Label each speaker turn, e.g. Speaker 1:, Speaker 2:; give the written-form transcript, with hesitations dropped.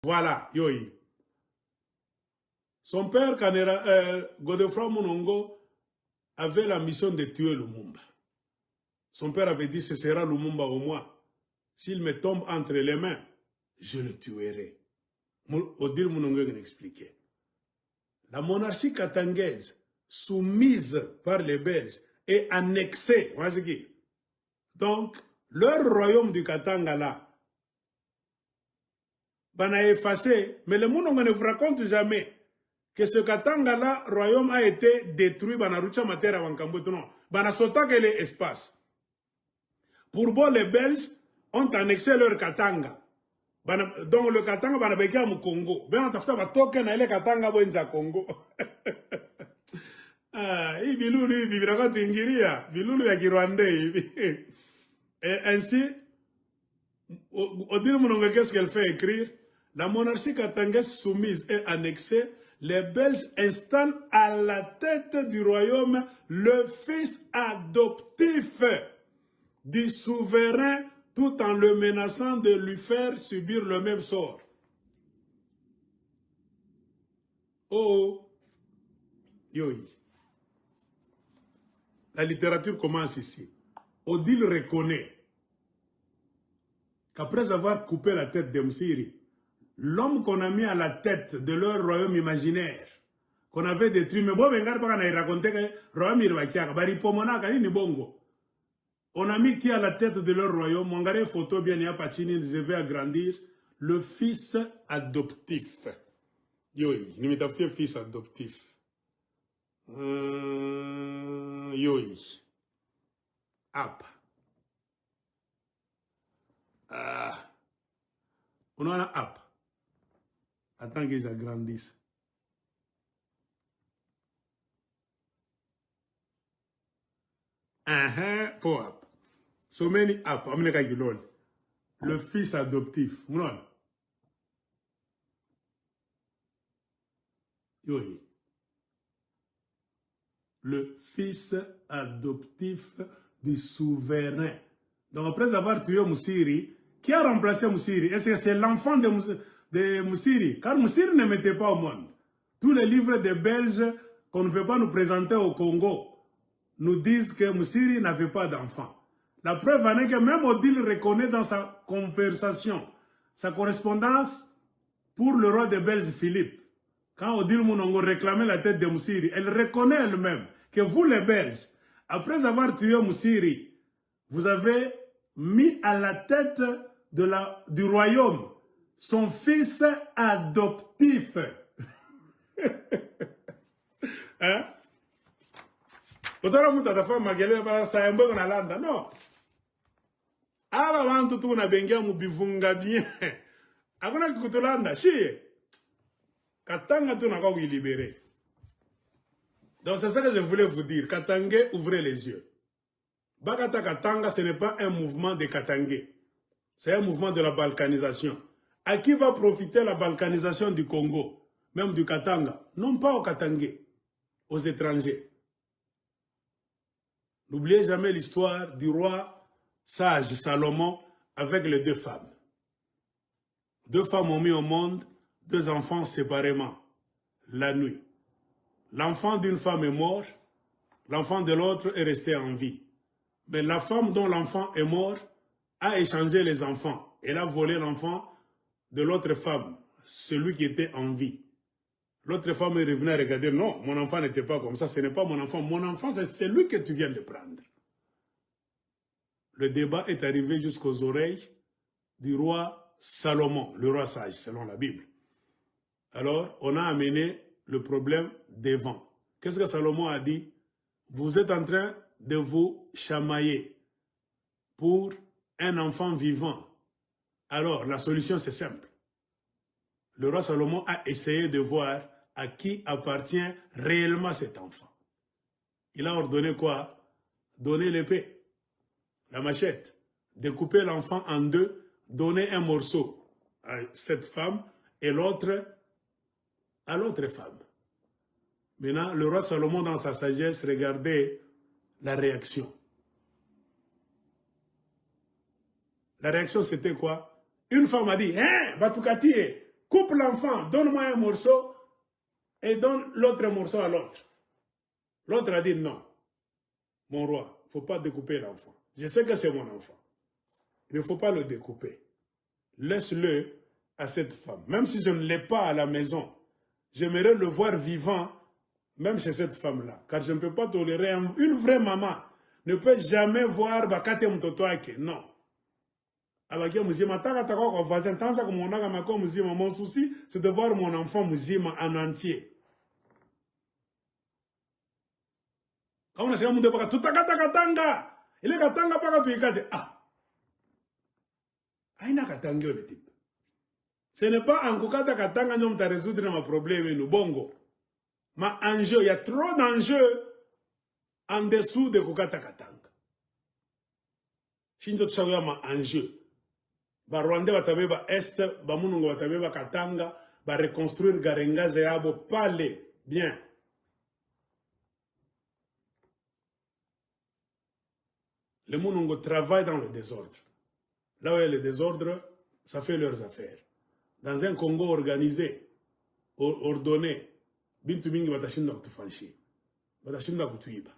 Speaker 1: Voilà, Yoyi. Son père, Godefroy Monongo, avait la mission de tuer Lumumba. Son père avait dit, ce sera Lumumba au moins. S'il me tombe entre les mains, je le tuerai. Odile Monongo expliquait. La monarchie katangaise, soumise par les Belges, est annexée. Donc, leur royaume du Katanga là, on a effacé, mais le monde ne vous raconte jamais que ce Katanga là, royaume a été détruit, on a rucha matera wankamboto non, on a sauté que l'espace. Pour bon, les Belges ont annexé leur Katanga. Donc le Katanga, on a béqué au Congo. Ben on a fait un token à le Katanga bonja Congo. Ah, il bilulu, il bilulu tingiria, bilulu ya Kirwandais. Et ainsi, au dire mon qu'est-ce qu'elle fait écrire? La monarchie katangaise soumise et annexée, les Belges installent à la tête du royaume le fils adoptif du souverain tout en le menaçant de lui faire subir le même sort. Oh, yoï. La littérature commence ici. Odile reconnaît qu'après avoir coupé la tête de Msiri, l'homme qu'on a mis à la tête de leur royaume imaginaire, qu'on avait détruit, mais bon, raconté que royaume irwakiaka, bari pomonaka ni bongo. On a mis qui à la tête de leur royaume, on regarde une photo bien, il y a Pachini, je vais agrandir, le fils adoptif. Yoï, l'imitatif fils adoptif. Yoï. Ap. On a un app. Attends qu'ils agrandissent. Pour app. So many app. Le fils adoptif. Oui. Le fils adoptif du souverain. Donc après avoir tué Moussiri, qui a remplacé Moussiri? Est-ce que c'est l'enfant de Moussiri? Car Moussiri ne mettait pas au monde. Tous les livres des Belges qu'on ne veut pas nous présenter au Congo nous disent que Moussiri n'avait pas d'enfant. La preuve en est que même Odile reconnaît dans sa conversation, sa correspondance pour le roi des Belges Philippe. Quand Odile Monongo réclamait la tête de Moussiri, elle reconnaît elle-même que vous les Belges, après avoir tué Moussiri, vous avez mis à la tête du royaume son fils adoptif. Hein? Non. Aba bantu tu na bengia mu bivunga bien. Akuna kutulanda shi. Katanga tu na ko libérer. Donc c'est ça que je voulais vous dire. Katangé, ouvrez les yeux. Bagata Katanga, ce n'est pas un mouvement de Katangé. C'est un mouvement de la balkanisation. À qui va profiter la balkanisation du Congo, même du Katanga? Non pas aux Katangé, aux étrangers. N'oubliez jamais l'histoire du roi sage Salomon avec les deux femmes. Deux femmes ont mis au monde deux enfants séparément, la nuit. L'enfant d'une femme est mort, l'enfant de l'autre est resté en vie. Mais la femme dont l'enfant est mort a échangé les enfants. Elle a volé l'enfant de l'autre femme, celui qui était en vie. L'autre femme est revenue à regarder, non, mon enfant n'était pas comme ça, ce n'est pas mon enfant, c'est celui que tu viens de prendre. Le débat est arrivé jusqu'aux oreilles du roi Salomon, le roi sage, selon la Bible. Alors, on a amené le problème devant. Qu'est-ce que Salomon a dit? Vous êtes en train de vous chamailler pour un enfant vivant. Alors, la solution, c'est simple. Le roi Salomon a essayé de voir à qui appartient réellement cet enfant. Il a ordonné quoi? Donner l'épée, la machette, découper l'enfant en deux, donner un morceau à cette femme et l'autre à l'autre femme. Maintenant, le roi Salomon, dans sa sagesse, regardait la réaction. La réaction, c'était quoi? Une femme a dit, hein, Batoukati, Coupe l'enfant, donne-moi un morceau et donne l'autre morceau à l'autre. L'autre a dit non. Mon roi, il ne faut pas découper l'enfant. Je sais que c'est mon enfant. Il ne faut pas le découper. Laisse-le à cette femme. Même si je ne l'ai pas à la maison, j'aimerais le voir vivant, même chez cette femme-là. Car je ne peux pas tolérer une vraie maman. Ne peut jamais voir Bakate Mtotoake. Non. Mon souci, c'est de voir mon enfant musulman en entier. Quand on a dit Tutakatanga, il est Katanga Paka Tuikate. Ah, aïna Katanga le type. Ce n'est pas en Kukata Katanga nous avons résoudre ma problème nous bongo. Mais enjeu, il y a trop d'enjeux en dessous de Kukata Katanga. Shinzo Tsaouya ma enjeu. Ba Rwanda batabeba Est, ba Munungo batabeba Katanga, ba reconstruire Garenga Zéabo, palais, bien. Les Munungo travaillent dans le désordre. Là où il y a le désordre, ça fait leurs affaires. Dans un Congo organisé, ordonné, Bintu Mingi batashinda kutufanshi, batashinda kutuiba.